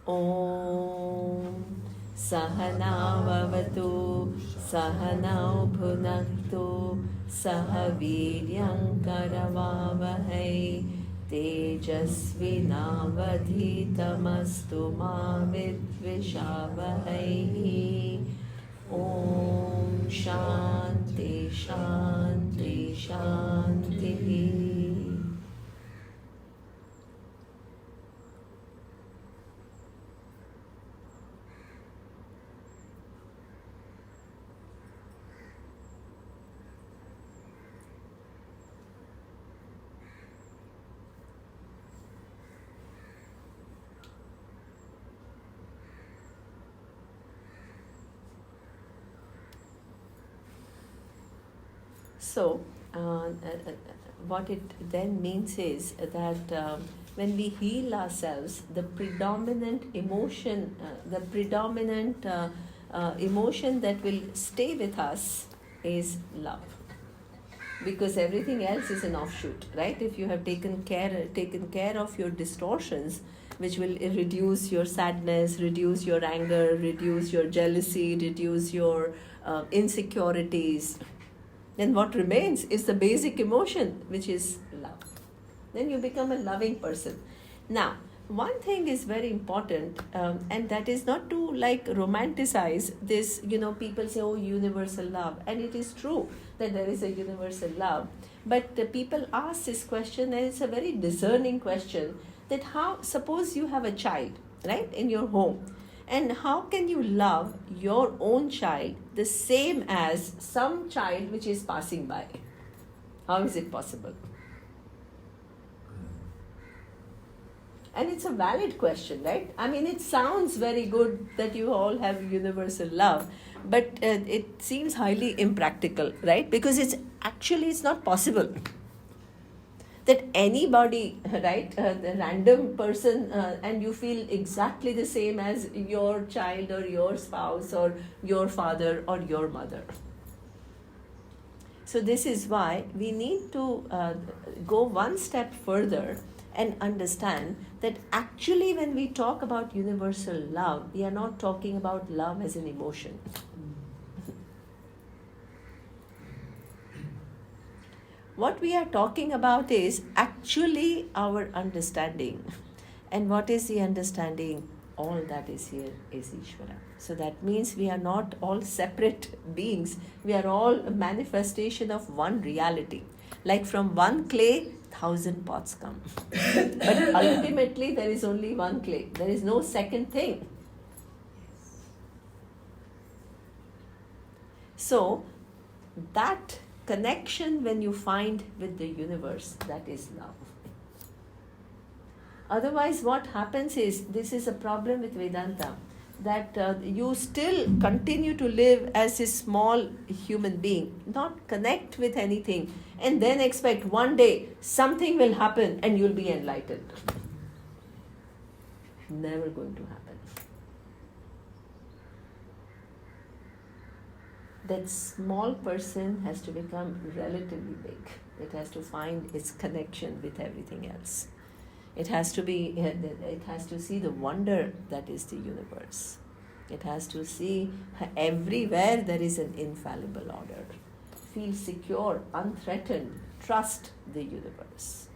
Om Sahanavavatu Sahanau Bhunaktu Sahaviryam Karavavahai Tejasvinavadhitamastu ma vidvishavahai. Om Shanti Shanti Shanti. So, what it then means is that when we heal ourselves, the predominant emotion that will stay with us is love, because everything else is an offshoot, right? If you have taken care of your distortions, which will reduce your sadness, reduce your anger, reduce your jealousy, reduce your insecurities, then what remains is the basic emotion, which is love. Then you become a loving person. Now, one thing is very important, and that is not to like romanticize this. People say, oh, universal love, and it is true that there is a universal love. But people ask this question, and it's a very discerning question, that how, suppose you have a child, right, in your home, and how can you love your own child the same as some child which is passing by? How is it possible? And it's a valid question, right? I mean, it sounds very good that you all have universal love, but it seems highly impractical, right? Because it's not possible that anybody, right, the random person, and you feel exactly the same as your child or your spouse or your father or your mother. So this is why we need to go one step further and understand that actually when we talk about universal love, we are not talking about love as an emotion. What we are talking about is actually our understanding. And what is the understanding? All that is here is Ishvara. So that means we are not all separate beings. We are all a manifestation of one reality. Like from one clay, 1,000 pots come. But ultimately there is only one clay. There is no second thing. So that connection when you find with the universe, that is love. Otherwise, what happens is, this is a problem with Vedanta, that you still continue to live as a small human being, not connect with anything, and then expect one day something will happen and you'll be enlightened. Never going to happen. That small person has to become relatively big. It has to find its connection with everything else. It has to see the wonder that is the universe. It has to see everywhere there is an infallible order. Feel secure, unthreatened, trust the universe.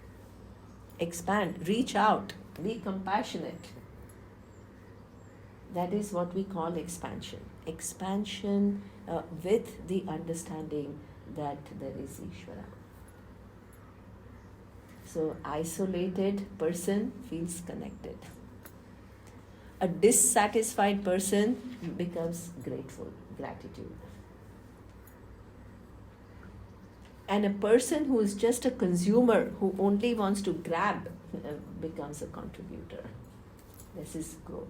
Expand, reach out, be compassionate. That is what we call expansion. Expansion with the understanding that there is Ishvara. So, isolated person feels connected. A dissatisfied person becomes grateful, gratitude. And a person who is just a consumer, who only wants to grab, becomes a contributor. This is growth.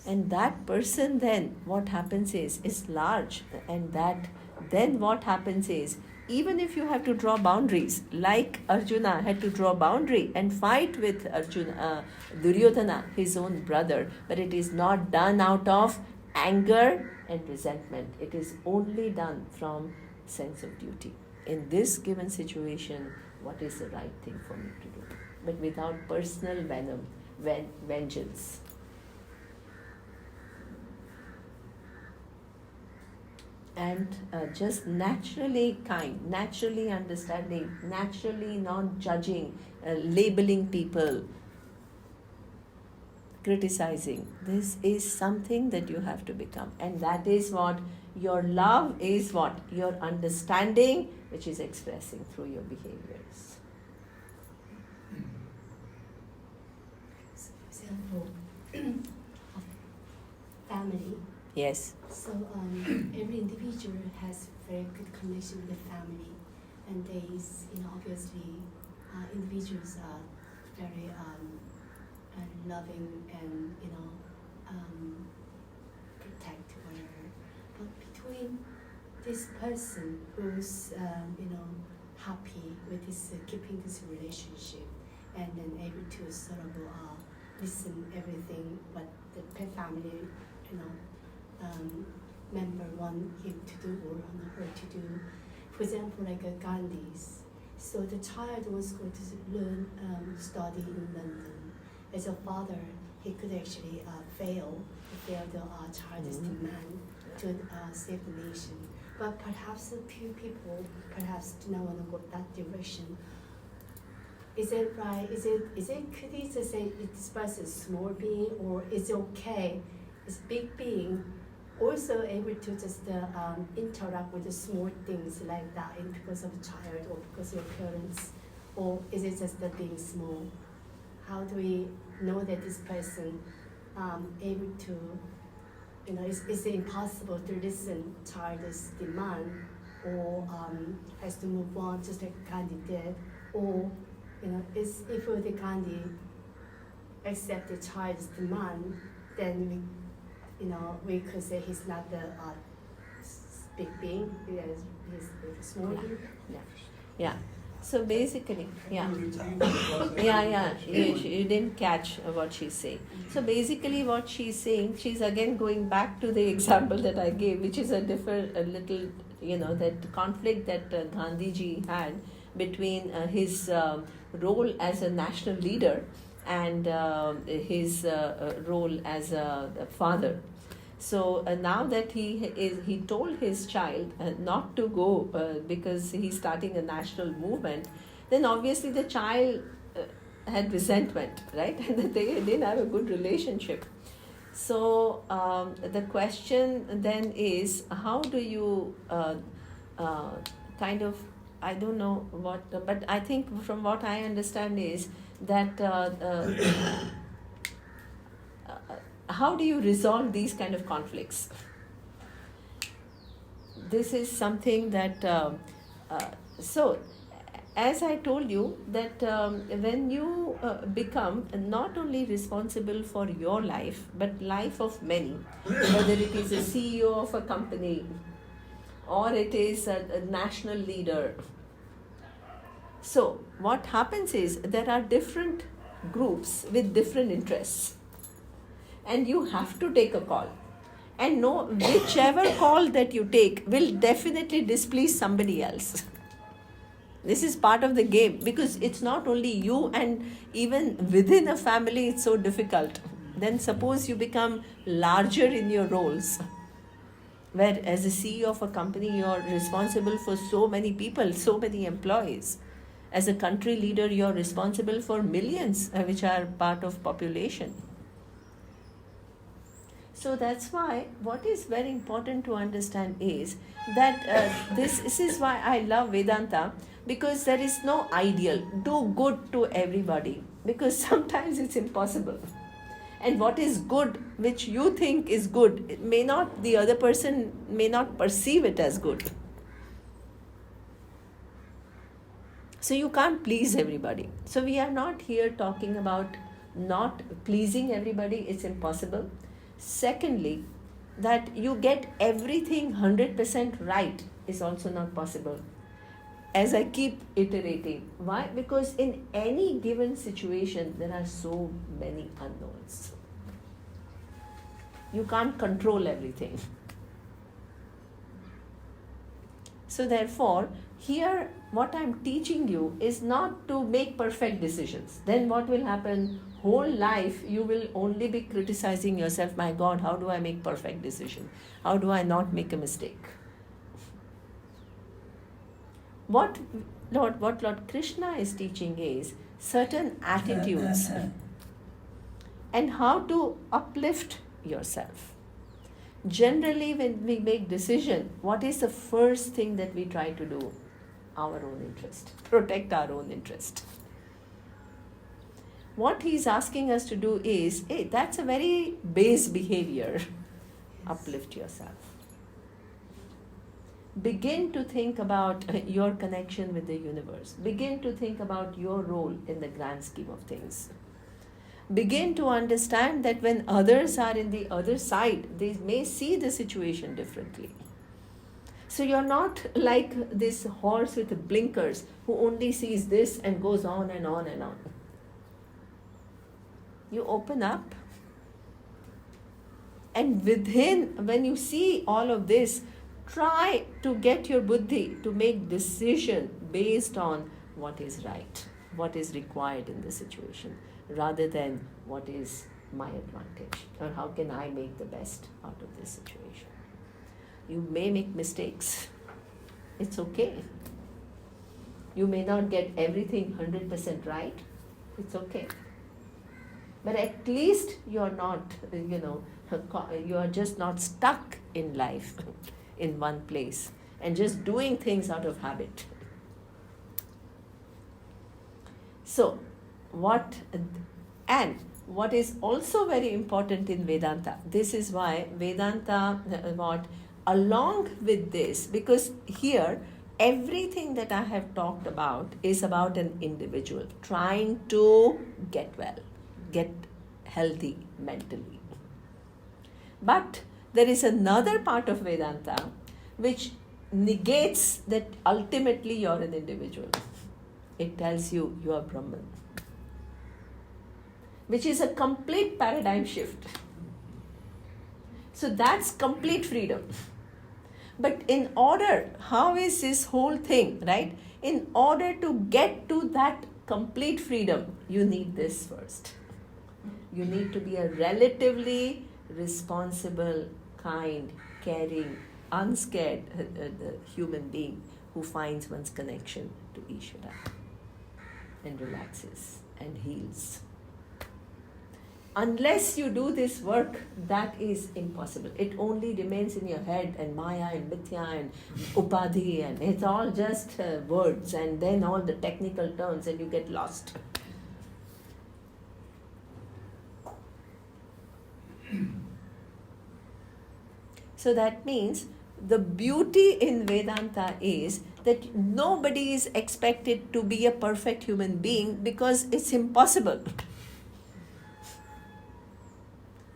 And that person then, what happens is large. And that then what happens is, even if you have to draw boundaries, like Arjuna had to draw boundary and fight with Duryodhana, his own brother, but it is not done out of anger and resentment. It is only done from sense of duty. In this given situation, what is the right thing for me to do? but without personal venom, vengeance. And just naturally kind, naturally understanding, naturally not judging, labeling people, criticizing. This is something that you have to become. And that is what your love is, what? Your understanding, which is expressing through your behaviors. So, for example, family. Yes. So every individual has very good connection with the family, and they, obviously, individuals are very loving and protect whatever. But between this person who's happy with this keeping this relationship, and then able to sort of listen everything what the pet family member want him to do or her to do. For example, like Gandhi's. So the child was going to learn, study in London. As a father, he could actually fail the child's demand to save the nation. But perhaps a few people perhaps do not want to go that direction. Is it right? Could he just say this person is small being, or is it okay? Is big being also able to just interact with the small things like that because of the child or because of your parents? Or is it just the being small? How do we know that this person able to, is it impossible to listen child's demand, or has to move on just like Gandhi did? Or, if the Gandhi accept the child's demand, then we could say he's not the big being, he's small being. Yeah. So basically, you didn't catch what she's saying. So basically what she's saying, she's again going back to the example that I gave, which is a little, that conflict that Gandhiji had between his role as a national leader and his role as a father. So now that he told his child not to go because he's starting a national movement, then obviously the child had resentment, right? And that they didn't have a good relationship. So the question then is, how do you kind of, I don't know what, but I think from what I understand is that how do you resolve these kind of conflicts? This is something that, so as I told you, that when you become not only responsible for your life, but life of many, whether it is a CEO of a company or it is a national leader. So what happens is there are different groups with different interests, and you have to take a call, and know whichever call that you take will definitely displease somebody else. This is part of the game, because it's not only you, and even within a family it's so difficult. Then suppose you become larger in your roles, where as a CEO of a company you're responsible for so many people, so many employees. As a country leader you're responsible for millions which are part of population. So that's why what is very important to understand is that this is why I love Vedanta, because there is no ideal. Do good to everybody, because sometimes it's impossible. And what is good, which you think is good, it may not, the other person may not perceive it as good. So you can't please everybody. So we are not here talking about not pleasing everybody, it's impossible. Secondly, that you get everything 100% right is also not possible. As I keep iterating. Why? Because in any given situation, there are so many unknowns. You can't control everything. So therefore, Here, what I'm teaching you is not to make perfect decisions. Then what will happen? Whole life you will only be criticizing yourself. My God, how do I make perfect decision? How do I not make a mistake? What Lord Krishna is teaching is certain attitudes and how to uplift yourself. Generally, when we make decision, what is the first thing that we try to do? Our own interest, protect our own interest. What he's asking us to do is, hey, that's a very base behavior. Uplift yourself. Begin to think about your connection with the universe. Begin to think about your role in the grand scheme of things. Begin to understand that when others are in the other side, they may see the situation differently. So you're not like this horse with the blinkers who only sees this and goes on and on and on. You open up, and within, when you see all of this, try to get your buddhi to make decision based on what is right, what is required in the situation, rather than what is my advantage or how can I make the best out of this situation. You may make mistakes. It's okay. You may not get everything 100% right. It's okay. But at least you're not, you are just not stuck in life in one place and just doing things out of habit. So, what is also very important in Vedanta, this is why Vedanta, along with this, because here everything that I have talked about is about an individual trying to get well, get healthy mentally. But there is another part of Vedanta which negates that ultimately you're an individual. It tells you you are Brahman, which is a complete paradigm shift. So that's complete freedom. But in order, how is this whole thing, right? In order to get to that complete freedom, you need this first. You need to be a relatively responsible, kind, caring, unscared human being who finds one's connection to Ishvara and relaxes and heals. Unless you do this work, that is impossible. It only remains in your head, and Maya and Mithya and Upadhi, and it's all just words, and then all the technical terms, and you get lost. So that means the beauty in Vedanta is that nobody is expected to be a perfect human being because it's impossible.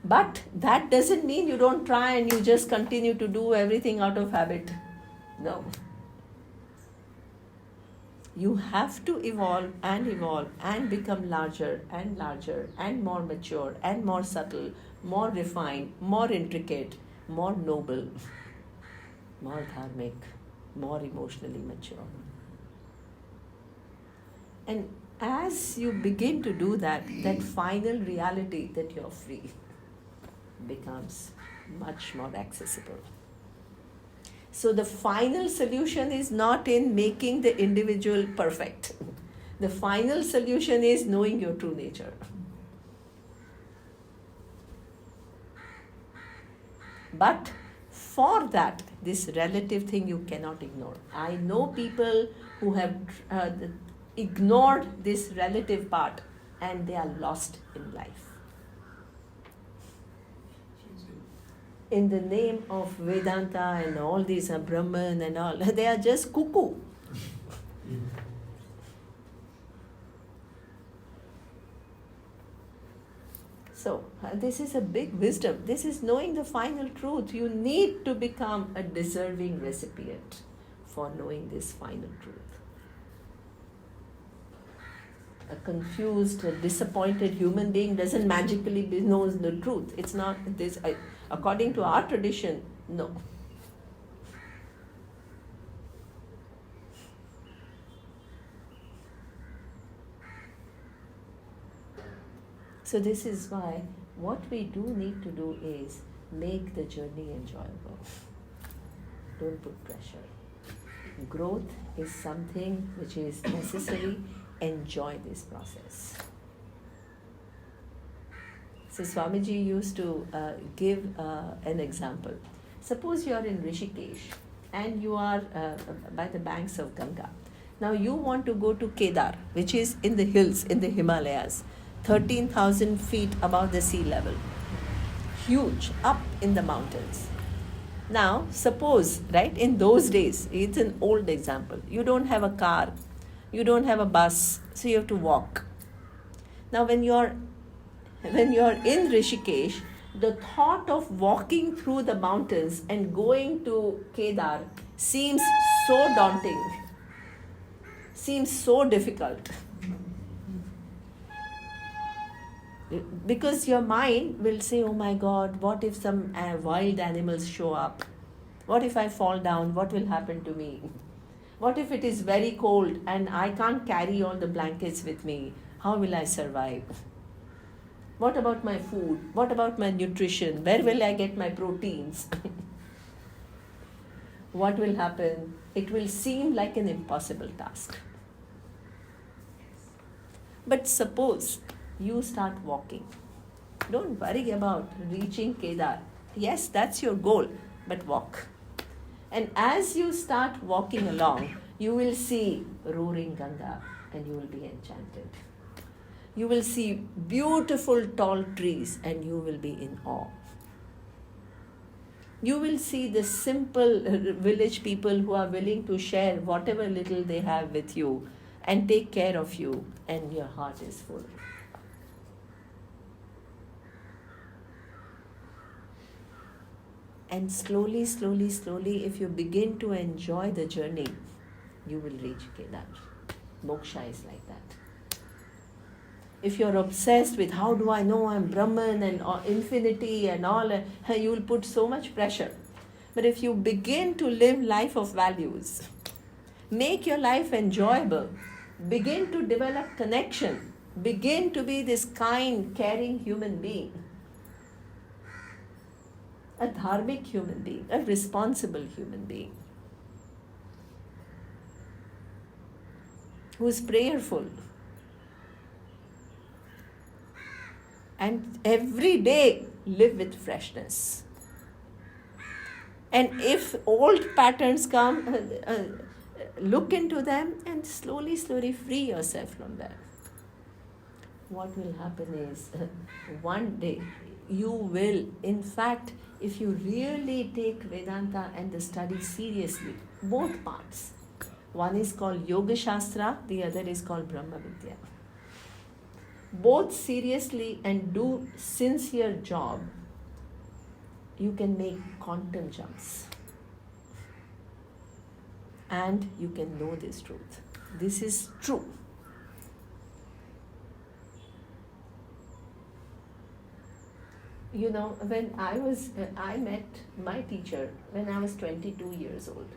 But that doesn't mean you don't try and you just continue to do everything out of habit. No. You have to evolve and become larger and more mature and more subtle, more refined, more intricate, more noble, more dharmic, more emotionally mature. And as you begin to do that, that final reality that you're free becomes much more accessible. So the final solution is not in making the individual perfect. The final solution is knowing your true nature. But for that, this relative thing you cannot ignore. I know people who have ignored this relative part and they are lost in life. In the name of Vedanta and all these Brahman and all, they are just cuckoo. So, this is a big wisdom. This is knowing the final truth. You need to become a deserving recipient for knowing this final truth. A confused, a disappointed human being doesn't magically know the truth. It's not this. According to our tradition, no. So this is why what we do need to do is make the journey enjoyable. Don't put pressure. Growth is something which is necessary. Enjoy this process. So Swamiji used to give an example. Suppose you are in Rishikesh and you are by the banks of Ganga. Now you want to go to Kedar, which is in the hills, in the Himalayas, 13,000 feet above the sea level. Huge, up in the mountains. Now, suppose, right, in those days, it's an old example, you don't have a car, you don't have a bus, so you have to walk. Now, when you're in Rishikesh, the thought of walking through the mountains and going to Kedar seems so daunting, seems so difficult. Because your mind will say, oh my God, what if some wild animals show up? What if I fall down? What will happen to me? What if it is very cold and I can't carry all the blankets with me? How will I survive? What about my food? What about my nutrition? Where will I get my proteins? What will happen? It will seem like an impossible task. But suppose you start walking. Don't worry about reaching Kedar. Yes, that's your goal, but walk. And as you start walking along, you will see roaring Ganga and you will be enchanted. You will see beautiful tall trees and you will be in awe. You will see the simple village people who are willing to share whatever little they have with you and take care of you, and your heart is full. And slowly, if you begin to enjoy the journey, you will reach Kedar. Moksha is like that. If you're obsessed with how do I know I'm Brahman and infinity and all, you will put so much pressure. But if you begin to live life of values, make your life enjoyable, begin to develop connection, begin to be this kind, caring human being, a dharmic human being, a responsible human being, who is prayerful, and every day live with freshness. And if old patterns come, look into them and slowly free yourself from them. What will happen is, one day you will, in fact, if you really take Vedanta and the study seriously, both parts, one is called Yoga Shastra, the other is called Brahma Vidya. Both seriously and do sincere job, you can make quantum jumps. And you can know this truth. This is true. You know, when I met my teacher when I was 22 years old.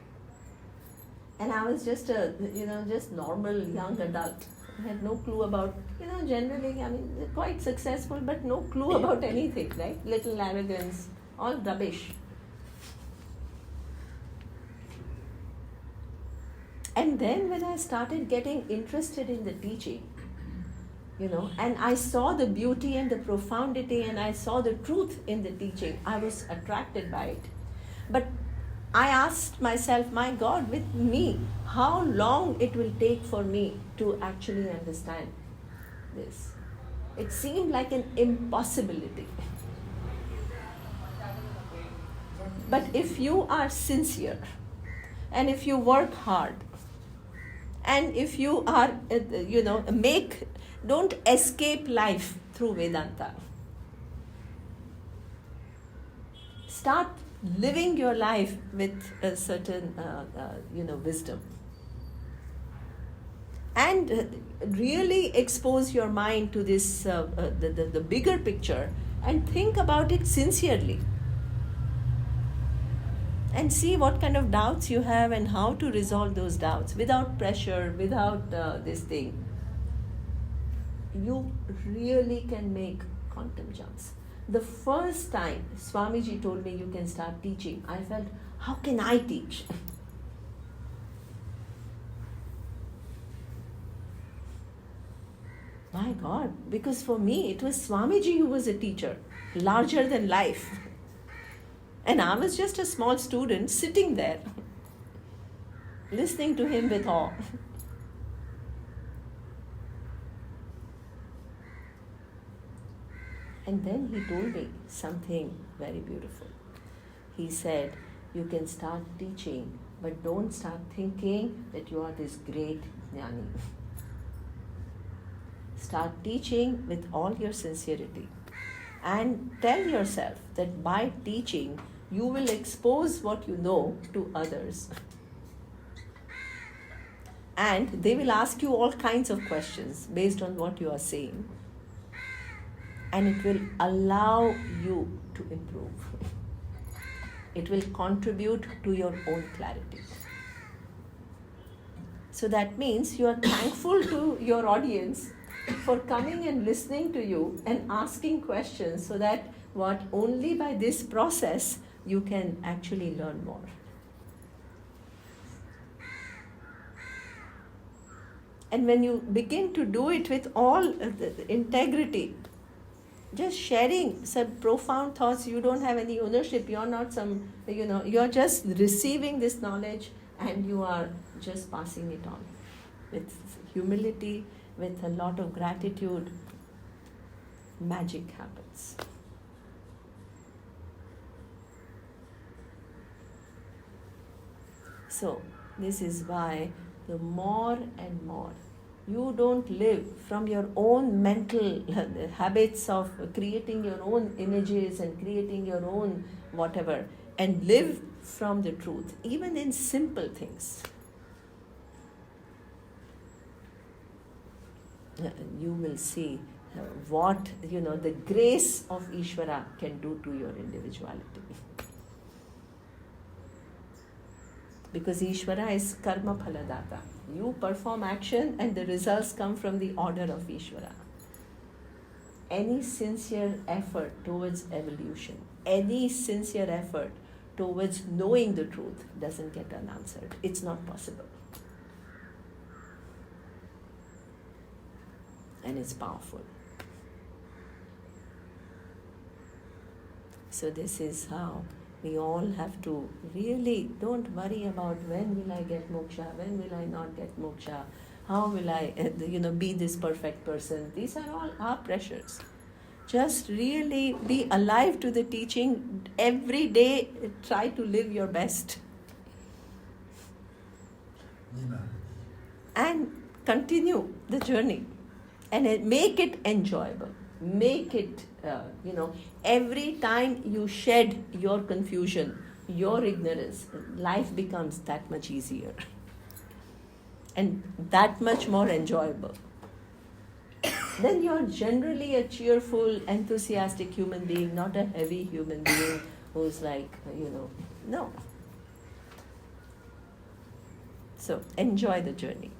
And I was just just normal young adult. I had no clue about, generally, quite successful, but no clue about anything, right? Little arrogance, all rubbish. And then when I started getting interested in the teaching, and I saw the beauty and the profundity and I saw the truth in the teaching, I was attracted by it. But I asked myself, my God, with me, how long it will take for me to actually understand this? It seemed like an impossibility. But if you are sincere, and if you work hard, and if you are, don't escape life through Vedanta. Start living your life with a certain, wisdom. And really expose your mind to this, the bigger picture, and think about it sincerely. And see what kind of doubts you have and how to resolve those doubts without pressure, without this thing. you really can make quantum jumps. The first time Swamiji told me you can start teaching, I felt, how can I teach? My God, because for me it was Swamiji who was a teacher, larger than life. And I was just a small student sitting there, listening to him with awe. And then he told me something very beautiful. He said, you can start teaching, but don't start thinking that you are this great jnani. Start teaching with all your sincerity. And tell yourself that by teaching, you will expose what you know to others. And they will ask you all kinds of questions based on what you are saying. And it will allow you to improve. It will contribute to your own clarity. So that means you are thankful to your audience for coming and listening to you and asking questions, so that what only by this process you can actually learn more. And when you begin to do it with all the integrity, just sharing some profound thoughts, you don't have any ownership, you're not some, you're just receiving this knowledge and you are just passing it on with humility, with a lot of gratitude. Magic happens. So this is why the more and more you don't live from your own mental habits of creating your own images and creating your own whatever, and live from the truth, even in simple things. You will see what the grace of Ishvara can do to your individuality. Because Ishvara is karma phaladata. You perform action and the results come from the order of Ishvara. Any sincere effort towards evolution, any sincere effort towards knowing the truth doesn't get unanswered. It's not possible. And it's powerful. So this is how we all have to really don't worry about when will I get moksha, when will I not get moksha, how will I be this perfect person. These are all our pressures. Just really be alive to the teaching. Every day try to live your best. And continue the journey. And make it enjoyable. Make it, every time you shed your confusion, your ignorance, life becomes that much easier and that much more enjoyable. Then you're generally a cheerful, enthusiastic human being, not a heavy human being who's like, no. So enjoy the journey.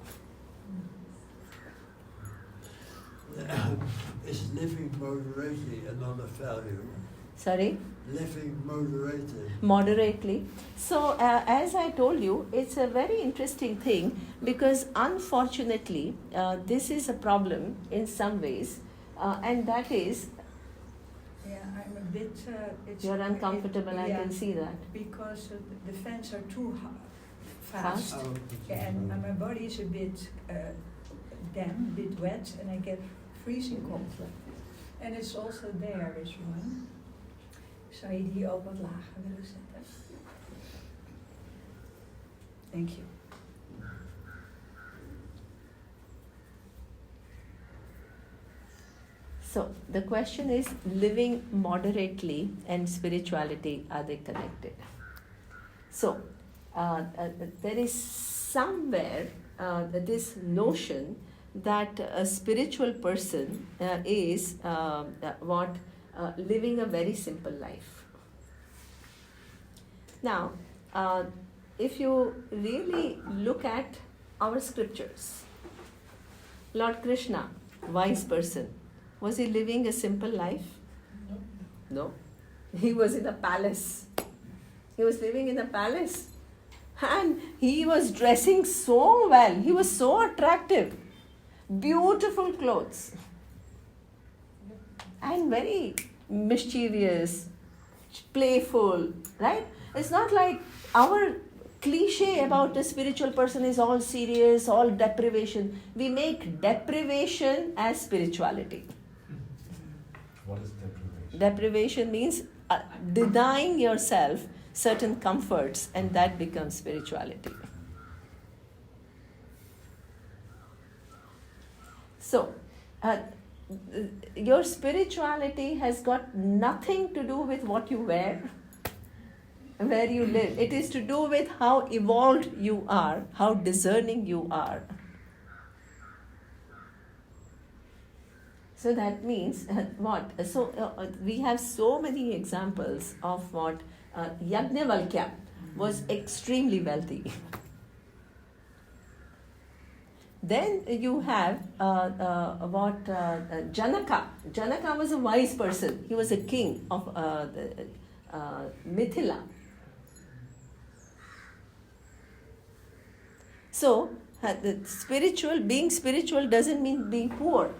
Is living moderately another value? Sorry? Living moderately. Moderately. So, as I told you, it's a very interesting thing because unfortunately, this is a problem in some ways, and that is. Yeah, I'm a bit. You're uncomfortable, I can see that. Because the fans are too fast. Fast? Oh, Yeah, and my body is a bit damp, a bit wet, and I get freezing cold. En it's also there, this one. Zou je die ook wat lager willen zetten? Thank you. So, the question is, living moderately and spirituality, are they connected? So, there is somewhere this notion that a spiritual person is living a very simple life. Now, if you really look at our scriptures, Lord Krishna wise person, was he living a simple life? No. He was in a palace. He was living in a palace. And he was dressing so well. He was so attractive. Beautiful clothes. And very mischievous, playful, right? It's not like our cliche about a spiritual person is all serious, all deprivation. We make deprivation as spirituality. What is deprivation? Deprivation means denying yourself certain comforts, and that becomes spirituality. So, your spirituality has got nothing to do with what you wear, where you live. It is to do with how evolved you are, how discerning you are. So that means what? So we have so many examples of what Yajnavalkya was extremely wealthy. Then you have Janaka. Janaka was a wise person. He was a king of Mithila. So being spiritual doesn't mean being poor.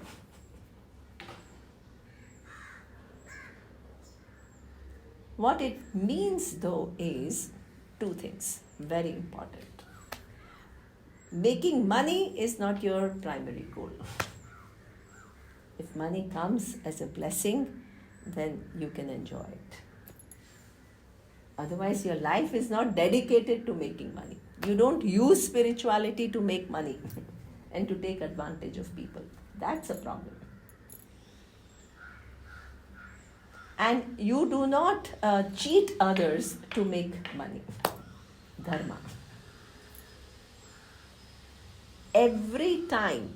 What it means though is two things, very important. Making money is not your primary goal. If money comes as a blessing, then you can enjoy it. Otherwise, your life is not dedicated to making money. You don't use spirituality to make money and to take advantage of people. That's a problem. And you do not cheat others to make money. Dharma. Every time,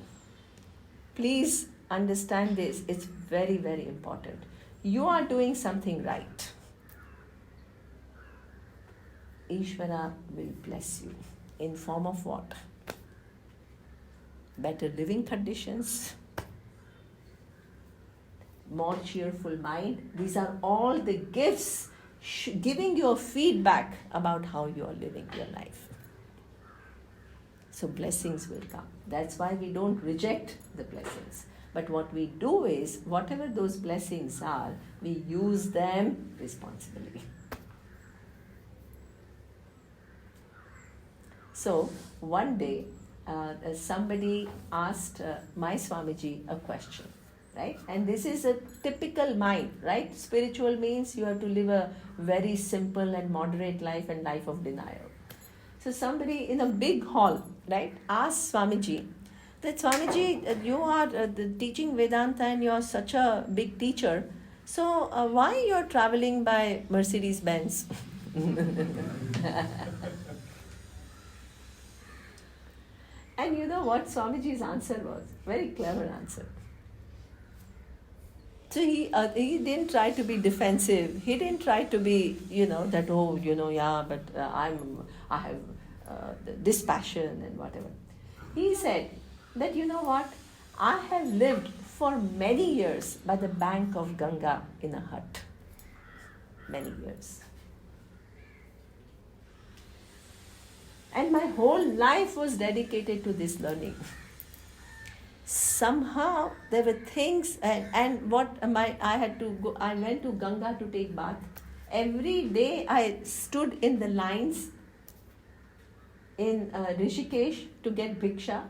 please understand this, it's very, very important. You are doing something right. Ishvara will bless you in form of what? Better living conditions, more cheerful mind. These are all the gifts giving you a feedback about how you are living your life. So blessings will come. That's why we don't reject the blessings. But what we do is, whatever those blessings are, we use them responsibly. So one day, somebody asked my Swamiji a question, right? And this is a typical mind, right? Spiritual means you have to live a very simple and moderate life and life of denial. So somebody in a big hall, right, asked Swamiji that, Swamiji, you are teaching Vedanta and you are such a big teacher. So why you are traveling by Mercedes Benz? And you know what Swamiji's answer was? Very clever answer. So he didn't try to be defensive. He didn't try to be, that, but I have this passion and whatever. He said that, you know what? I have lived for many years by the bank of Ganga in a hut. Many years. And my whole life was dedicated to this learning. Somehow there were things, I went to Ganga to take bath. Every day I stood in the lines in Rishikesh to get bhiksha.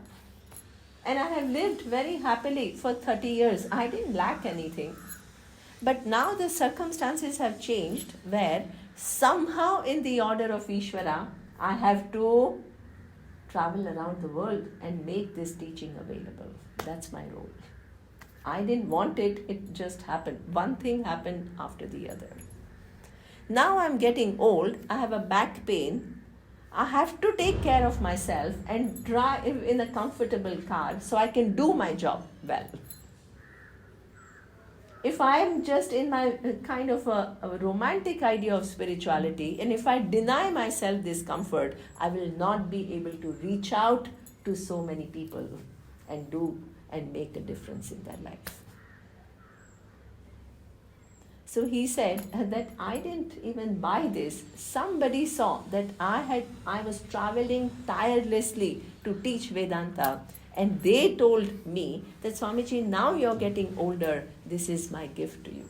And I have lived very happily for 30 years. I didn't lack anything. But now the circumstances have changed where somehow in the order of Ishvara, I have to travel around the world and make this teaching available. That's my role. I didn't want it, it just happened. One thing happened after the other. Now I'm getting old, I have a back pain. I have to take care of myself and drive in a comfortable car so I can do my job well. If I am just in my kind of a romantic idea of spirituality, and if I deny myself this comfort, I will not be able to reach out to so many people and and make a difference in their life. So he said that I didn't even buy this. Somebody saw that I was traveling tirelessly to teach Vedanta, and they told me that Swamiji, now you're getting older, this is my gift to you.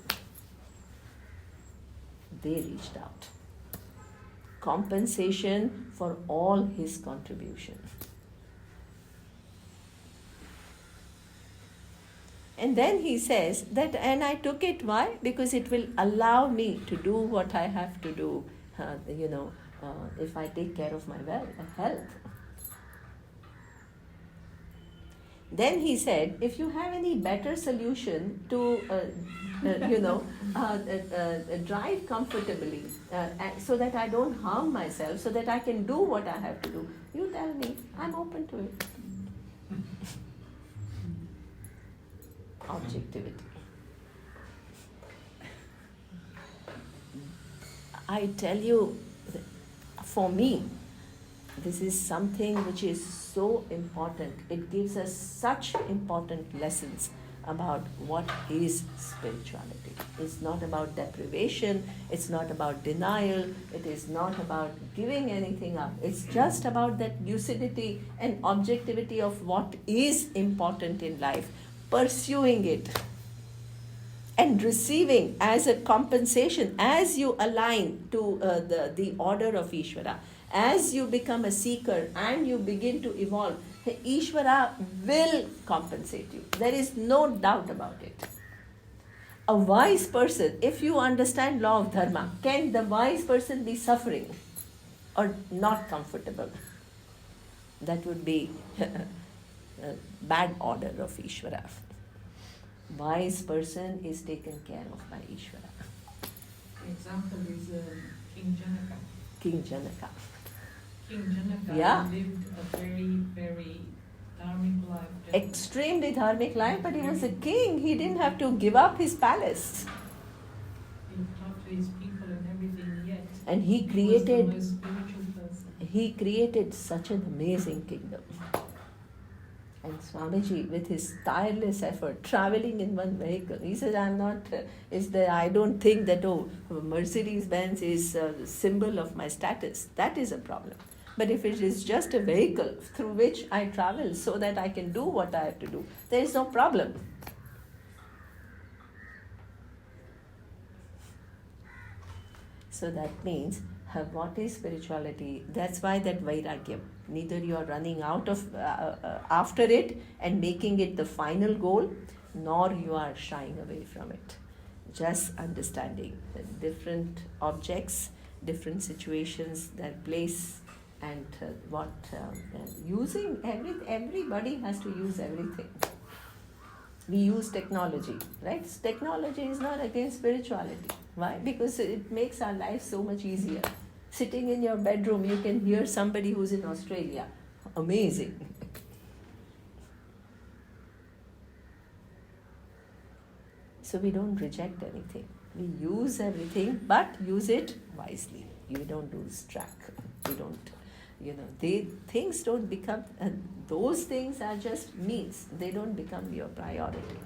They reached out. Compensation for all his contribution. And then he says that, and I took it, why? Because it will allow me to do what I have to do, if I take care of my health. Then he said, if you have any better solution to, drive comfortably, so that I don't harm myself, so that I can do what I have to do, you tell me, I'm open to it. Objectivity. I tell you, for me, this is something which is so important. It gives us such important lessons about what is spirituality. It's not about deprivation, it's not about denial, it is not about giving anything up. It's just about that lucidity and objectivity of what is important in life, pursuing it and receiving as a compensation as you align to the order of Ishvara. As you become a seeker and you begin to evolve, Ishvara will compensate you. There is no doubt about it. A wise person, if you understand law of dharma, can the wise person be suffering or not comfortable? That would be a bad order of Ishvara. Wise person is taken care of by Ishvara. The example is King Janaka. King Janaka. King Janaka Yeah. lived a very, very dharmic life. Extremely dharmic life, but he was a king. He didn't have to give up his palace. He talked to his people and everything, yet And he was the created most spiritual person. he created such an amazing kingdom. And Swamiji, with his tireless effort, traveling in one vehicle, he says, I don't think that, Mercedes-Benz is a symbol of my status. That is a problem. But if it is just a vehicle through which I travel so that I can do what I have to do, there is no problem. So that means, what is spirituality? That's why that vairagyam. Neither you are running out of after it and making it the final goal, nor you are shying away from it. Just understanding that different objects, different situations, their place, and using everybody has to use everything. We use technology, right? Technology is not against spirituality. Why? Because it makes our life so much easier. Sitting in your bedroom, you can hear somebody who's in Australia. Amazing. So we don't reject anything. We use everything, but use it wisely. You don't lose track. You don't, things don't become, those things are just means. They don't become your priority.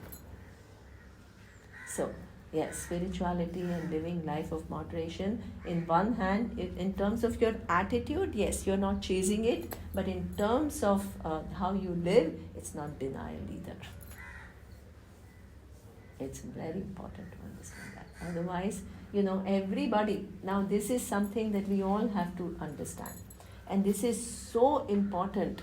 So, yes, spirituality and living life of moderation. In one hand, in terms of your attitude, yes, you're not chasing it. But in terms of how you live, it's not denial either. It's very important to understand that. Otherwise, everybody, now this is something that we all have to understand. And this is so important,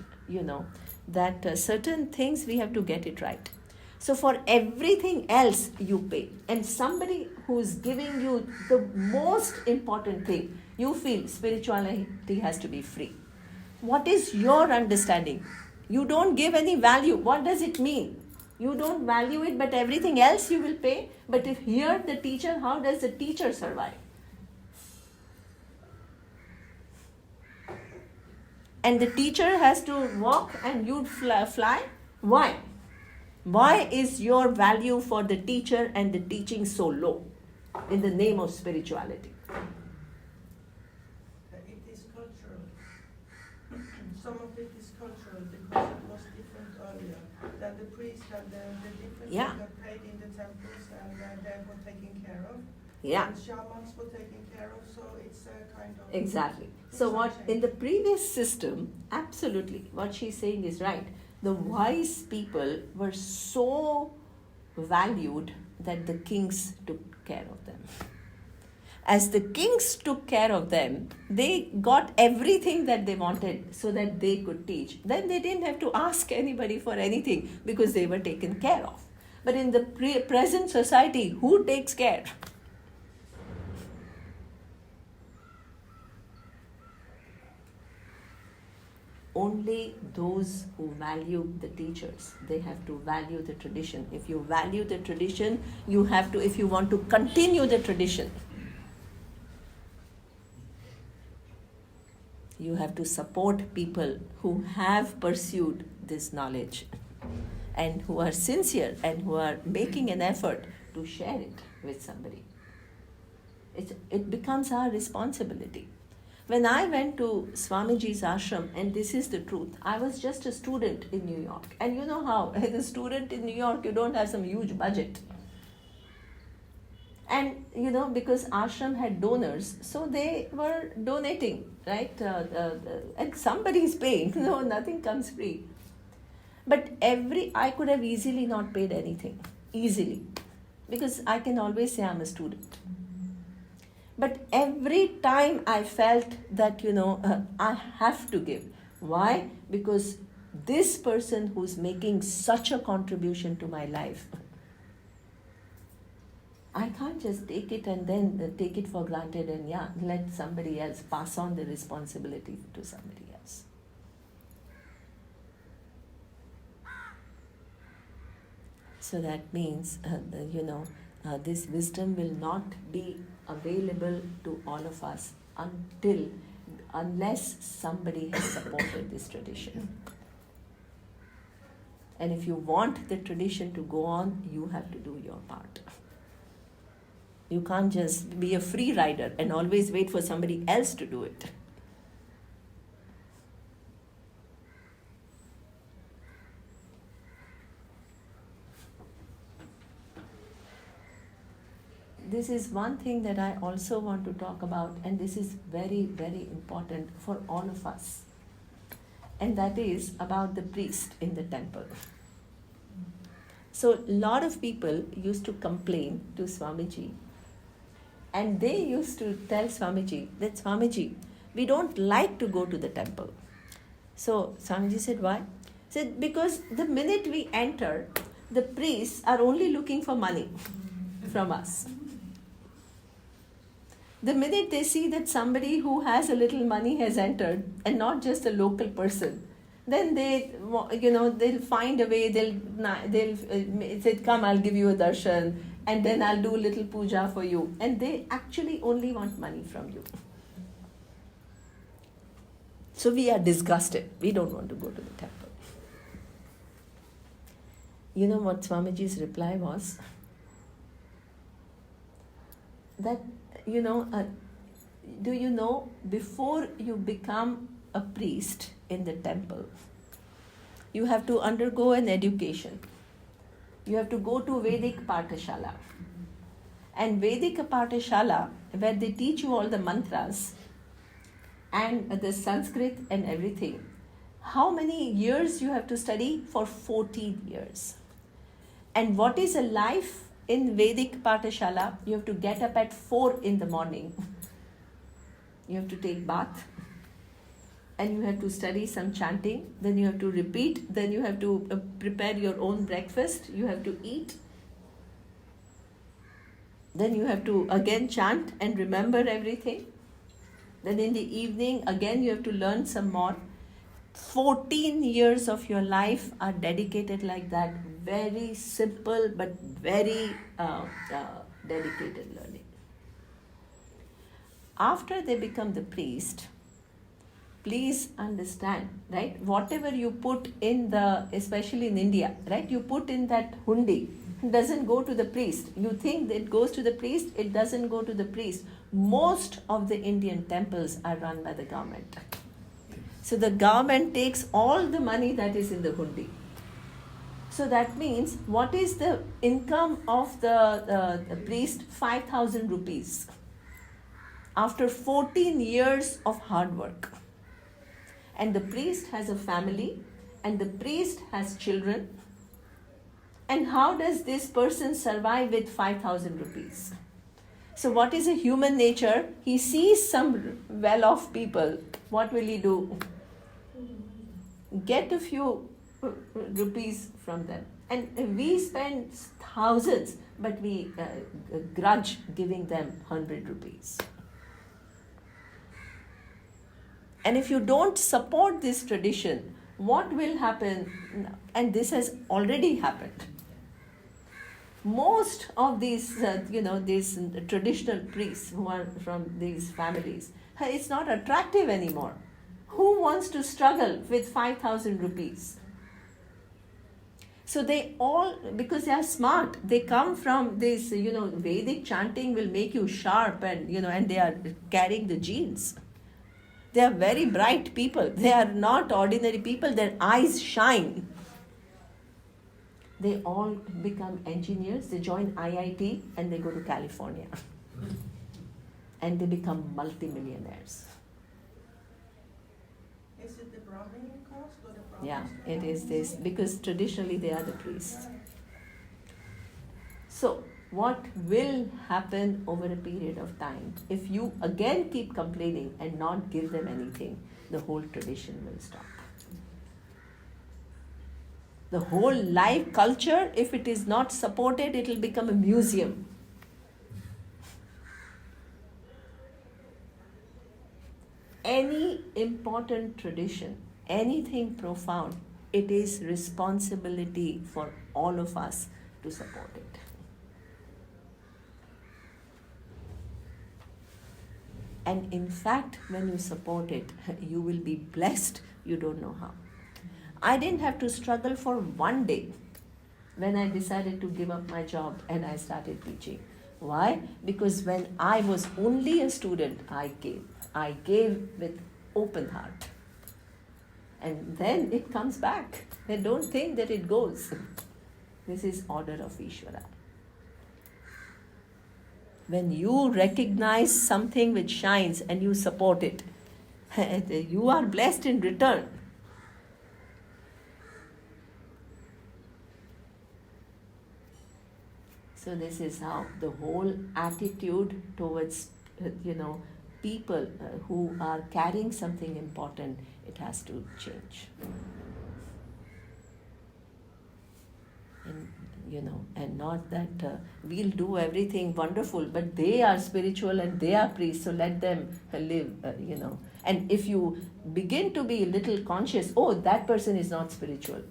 that certain things we have to get it right. So for everything else you pay. And somebody who's giving you the most important thing, you feel spirituality has to be free. What is your understanding? You don't give any value. What does it mean? You don't value it, but everything else you will pay. But if here the teacher, how does the teacher survive? And the teacher has to walk and you fly. Why? Why is your value for the teacher and the teaching so low in the name of spirituality? It is cultural. Some of it is cultural because it was different earlier. That the priest Yeah. got paid in the temples and they were taken care of. Yeah. And shamans were taken care of, so it's a kind of... Exactly. So what in the previous system, absolutely, what she's saying is right. The wise people were so valued that the kings took care of them. As the kings took care of them, they got everything that they wanted so that they could teach. Then they didn't have to ask anybody for anything because they were taken care of. But in the present society, who takes care? Only those who value the teachers. They have to value the tradition. If you value the tradition, you have to, if you want to continue the tradition, you have to support people who have pursued this knowledge and who are sincere and who are making an effort to share it with somebody. It becomes our responsibility. When I went to Swamiji's ashram, and this is the truth, I was just a student in New York. And you know how, as a student in New York, you don't have some huge budget. And, you know, because ashram had donors, so they were donating, right? And somebody is paying. No, nothing comes free. But I could have easily not paid anything. Easily. Because I can always say I'm a student. But every time I felt that, you know, I have to give. Why? Because this person who's making such a contribution to my life, I can't just take it and then take it for granted and let somebody else pass on the responsibility to somebody else. So that means, this wisdom will not be available to all of us unless somebody has supported this tradition. And if you want the tradition to go on, you have to do your part. You can't just be a free rider and always wait for somebody else to do it. This is one thing that I also want to talk about, and this is very, very important for all of us. And that is about the priest in the temple. So a lot of people used to complain to Swamiji, and they used to tell Swamiji that, Swamiji, we don't like to go to the temple. So Swamiji said, why? He said, because the minute we enter, the priests are only looking for money from us. The minute they see that somebody who has a little money has entered, and not just a local person, then they'll find a way, they'll say, come, I'll give you a darshan, and then I'll do a little puja for you. And they actually only want money from you. So we are disgusted. We don't want to go to the temple. You know what Swamiji's reply was? That, do you know, before you become a priest in the temple, you have to undergo an education. You have to go to Vedic Pathashala. And Vedic Pathashala, where they teach you all the mantras and the Sanskrit and everything, how many years you have to study? For 14 years. And what is a life in Vedic Pathashala? You have to get up at 4 in the morning. You have to take bath. And you have to study some chanting. Then you have to repeat. Then you have to prepare your own breakfast. You have to eat. Then you have to again chant and remember everything. Then in the evening, again you have to learn some more. 14 years of your life are dedicated like that. Very simple but very dedicated learning. After they become the priest, please understand, right? Whatever you put in especially in India, right? You put in that hundi, it doesn't go to the priest. You think that it goes to the priest, it doesn't go to the priest. Most of the Indian temples are run by the government. So the government takes all the money that is in the hundi. So that means, what is the income of the priest? 5,000 rupees. After 14 years of hard work. And the priest has a family, and the priest has children. And how does this person survive with 5,000 rupees? So what is a human nature? He sees some well-off people. What will he do? Get a few rupees from them. And we spend thousands, but we grudge giving them 100 rupees. And if you don't support this tradition, what will happen? And this has already happened. Most of these, these traditional priests who are from these families, it's not attractive anymore. Who wants to struggle with 5,000 rupees? So they all, because they are smart, they come from this, Vedic chanting will make you sharp, and they are carrying the genes. They are very bright people. They are not ordinary people. Their eyes shine. They all become engineers. They join IIT and they go to California. And they become multimillionaires. Is it the Brahmin caste or the Brahmin? Yeah, it is this, because traditionally they are the priests. So, what will happen over a period of time? If you again keep complaining and not give them anything, the whole tradition will stop. The whole life culture, if it is not supported, it will become a museum. Any important tradition, anything profound, it is responsibility for all of us to support it. And in fact, when you support it, you will be blessed. You don't know how. I didn't have to struggle for one day when I decided to give up my job and I started teaching. Why? Because when I was only a student, I gave. I gave with open heart. And then it comes back. And don't think that it goes. This is order of Ishvara. When you recognize something which shines and you support it, you are blessed in return. So this is how the whole attitude towards, people who are carrying something important, it has to change. And not that we'll do everything wonderful, but they are spiritual and they are priests, so let them live, And if you begin to be a little conscious, oh, that person is not spiritual.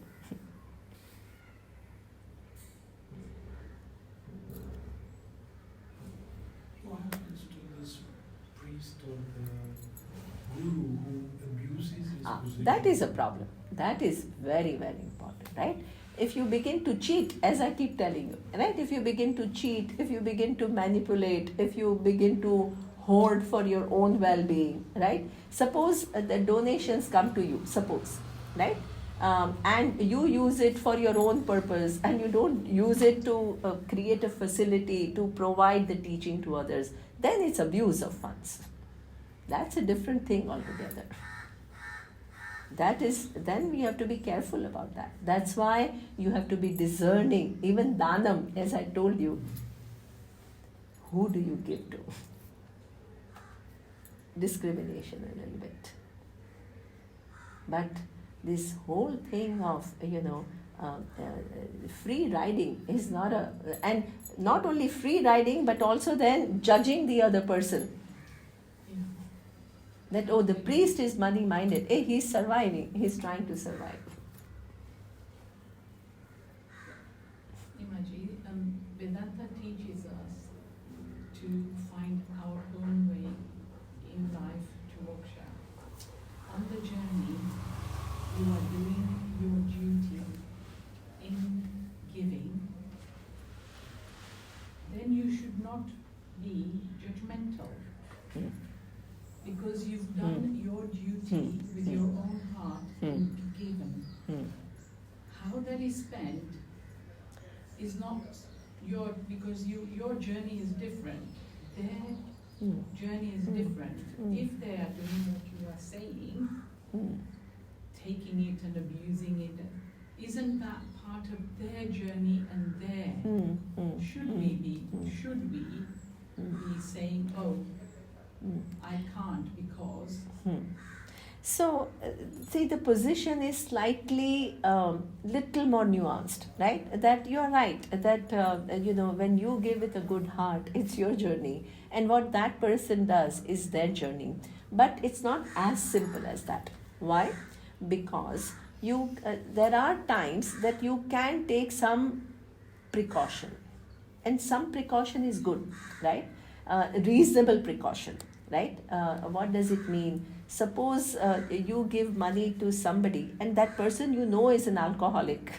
What happens to this priest or the guru who abuses his position? That is a problem. That is very, very important, right? If you begin to cheat, as I keep telling you, right? If you begin to cheat, if you begin to manipulate, if you begin to hoard for your own well-being, right? Suppose the donations come to you, suppose, right? And you use it for your own purpose and you don't use it to create a facility to provide the teaching to others, then it's abuse of funds. That's a different thing altogether. Then we have to be careful about that. That's why you have to be discerning. Even Danam, as I told you, who do you give to? Discrimination a little bit. But this whole thing of, free riding is not and not only free riding, but also then judging the other person. That, oh, the priest is money-minded. Hey, he's surviving. He's trying to survive. Imaji, Vedanta teaches us to find our own way in life to moksha. On the journey, you are doing your duty in giving. Then you should not be judgmental. Because you've done your duty with your own heart and given. How that is spent is not because your journey is different. Their journey is different. If they are doing what you are saying, taking it and abusing it, isn't that part of their journey and should we be saying, oh, I can't because So, see, the position is slightly little more nuanced, right? That you are right. That when you give with a good heart, it's your journey, and what that person does is their journey. But it's not as simple as that. Why? Because there are times that you can take some precaution, and some precaution is good, right? Reasonable precaution, right? What does it mean? Suppose you give money to somebody and that person is an alcoholic.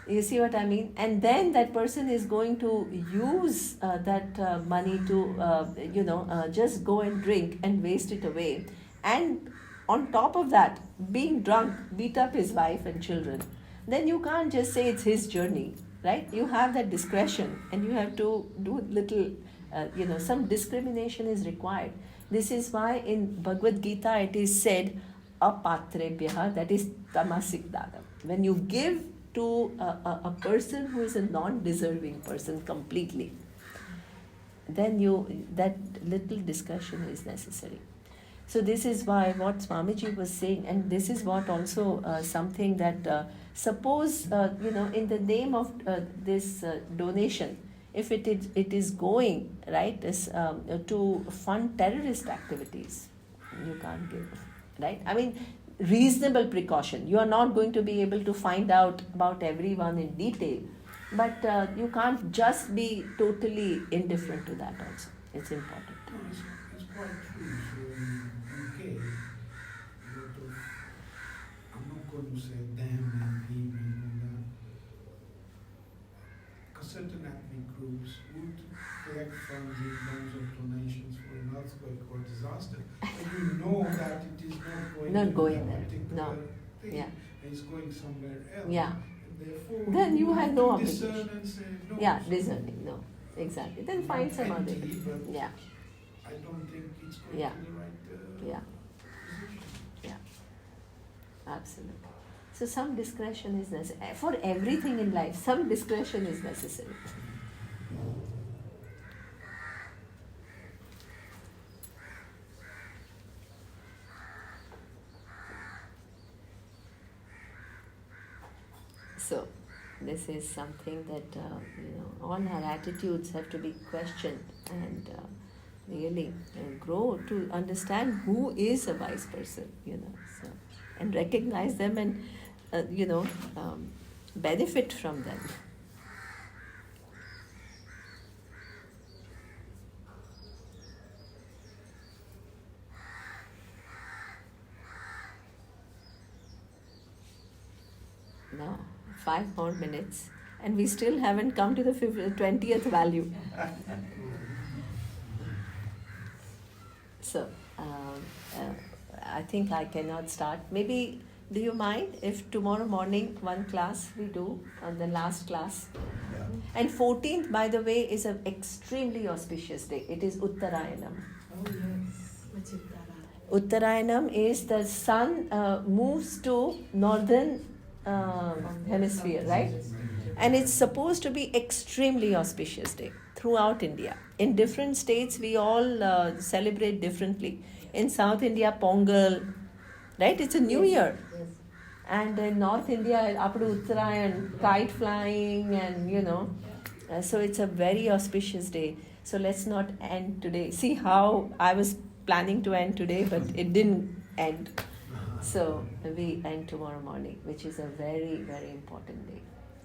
You see what I mean? And then that person is going to use that money to, just go and drink and waste it away. And on top of that, being drunk, beat up his wife and children. Then you can't just say it's his journey, right? You have that discretion and you have to do little, some discrimination is required. This is why in Bhagavad Gita it is said, apatrebhyaha, that is tamasik dana. When you give to a person who is a non-deserving person completely, then that little discussion is necessary. So this is why what Swamiji was saying, and this is what also something that suppose in the name of this donation, if it is going right to fund terrorist activities, you can't give, right? I mean, reasonable precaution. You are not going to be able to find out about everyone in detail, but you can't just be totally indifferent to that also. It's important. No, it's quite true. So in UK, a lot of, I'm not going to say them and him and all that, because certain ethnic groups would collect funds in terms of donations for an earthquake or disaster, but you know that it is not going there. particular No. thing, Yeah. and it's going somewhere else. Yeah. And therefore, Then you have no to discern obligation. and say, no, Yeah, so discerning. No, exactly. Then find some other. empty, but Yeah, I don't think it's going Yeah. to the right yeah, position. absolutely. So some discretion is necessary for everything in life. Some discretion is necessary. So, this is something that all our attitudes have to be questioned and really grow to understand who is a wise person, so, and recognize them and benefit from them. Now, 5 more minutes, and we still haven't come to the 20th value. So, I think I cannot start. Maybe, do you mind if tomorrow morning one class we do on the last class? Yeah. And 14th, by the way, is an extremely auspicious day. It is Uttarayanam. oh yes. What's Uttara? Uttarayanam is the sun moves to northern hemisphere, right? And it's supposed to be extremely auspicious day throughout India. In different states, we all celebrate differently. In South India, Pongal, right? It's a new year. Yes. And in North India, Apadu Uttarayan, kite flying, and so it's a very auspicious day. So let's not end today. See how I was planning to end today, but it didn't end. So we end tomorrow morning, which is a very, very important day,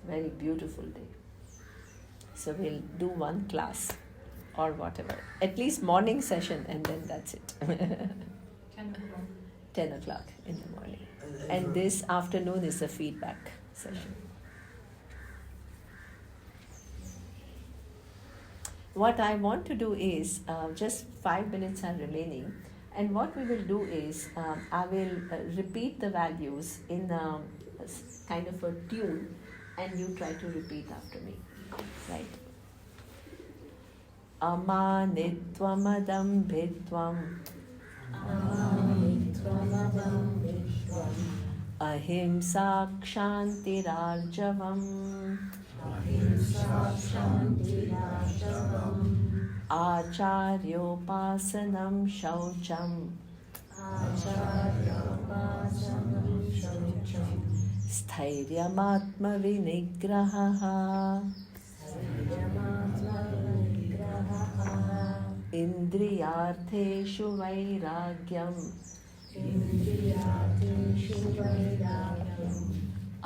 very beautiful day. So we'll do one class or whatever, at least morning session, and then that's it. 10 o'clock. 10 o'clock in the morning. And And this afternoon is a feedback session. What I want to do is, just 5 minutes are remaining, and what we will do is, I will repeat the values in kind of a tune, and you try to repeat after me. Right? Amanitvamadambhitvam ahimsa kshantirarjavam acharyopasanam shaucham स्थैर्यमात्म विनिग्रहः इन्द्रियार्थेषु वैराग्यम्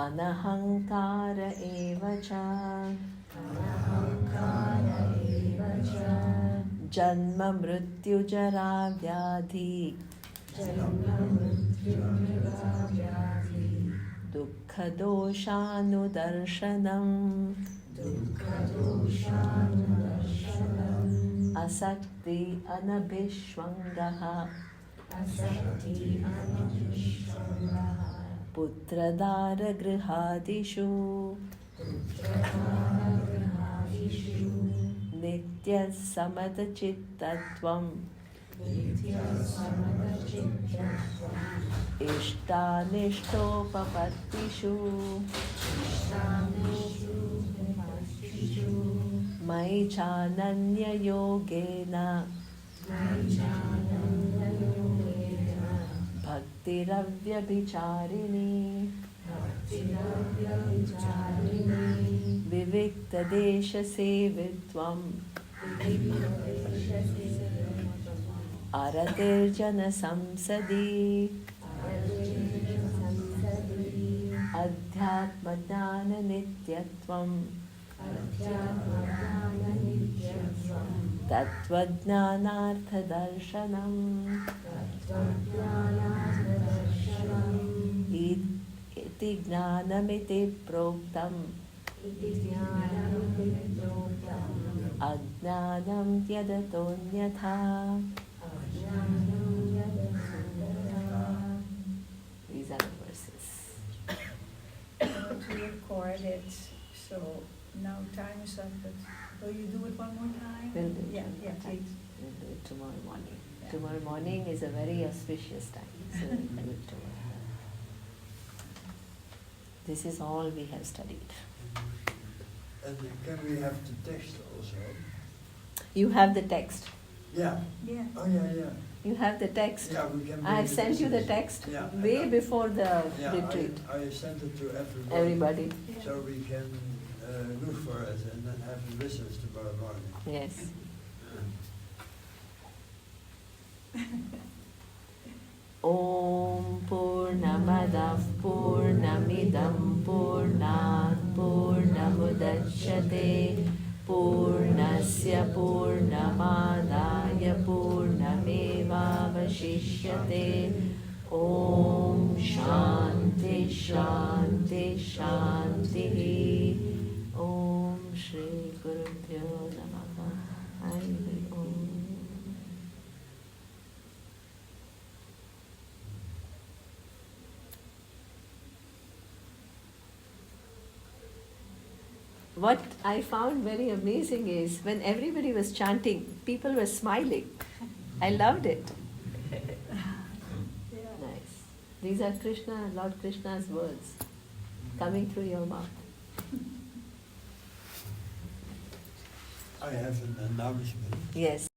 अनहङ्कार एव च जन्म मृत्युजरा व्याधि दुःखदोषानुदर्शनम् असक्ति अनभिष्वङ्गः पुत्रदारगृहादिषु नित्यसमदचित्तत्वम् इष्टानिष्टोपपत्तिषु मयि चानन्ययोगेन भक्तिरव्यभिचारिणी विविक्तदेशसेवित्वम् अरतिर्जनसंसदि अध्यात्मज्ञाननित्यत्वम् तत्त्वज्ञानार्थदर्शनम् इति ज्ञानमिति प्रोक्तम् अज्ञानं यदतोऽन्यथा. These are the verses. To record it, so now time is up, but will you do it one more time? We'll do it Yeah, one more yeah, time. please. We'll do it tomorrow morning. Yeah. Tomorrow morning is a very auspicious time, so we'll do it tomorrow. This is all we have studied. And can we have the text also? You have the text. Yeah. Yeah. Oh, yeah. You have the text. Yeah, we can. I have make sent you the decisions. text Yeah, way before the Yeah, retreat. I sent it to everybody. Everybody. So we can look for it and then have the listens tomorrow morning. Yes. Om Purnamadah Purnamidam Purnat Purnamudachyate Purnasya Purnamadaya Purnamevavashishyate. Om Shanti Shanti Shanti. Om Shri Gurubhyo Namaha. Hari Om. What I found very amazing is when everybody was chanting, people were smiling. I loved it. Nice. These are Krishna, Lord Krishna's words coming through your mouth. I have an announcement. Yes.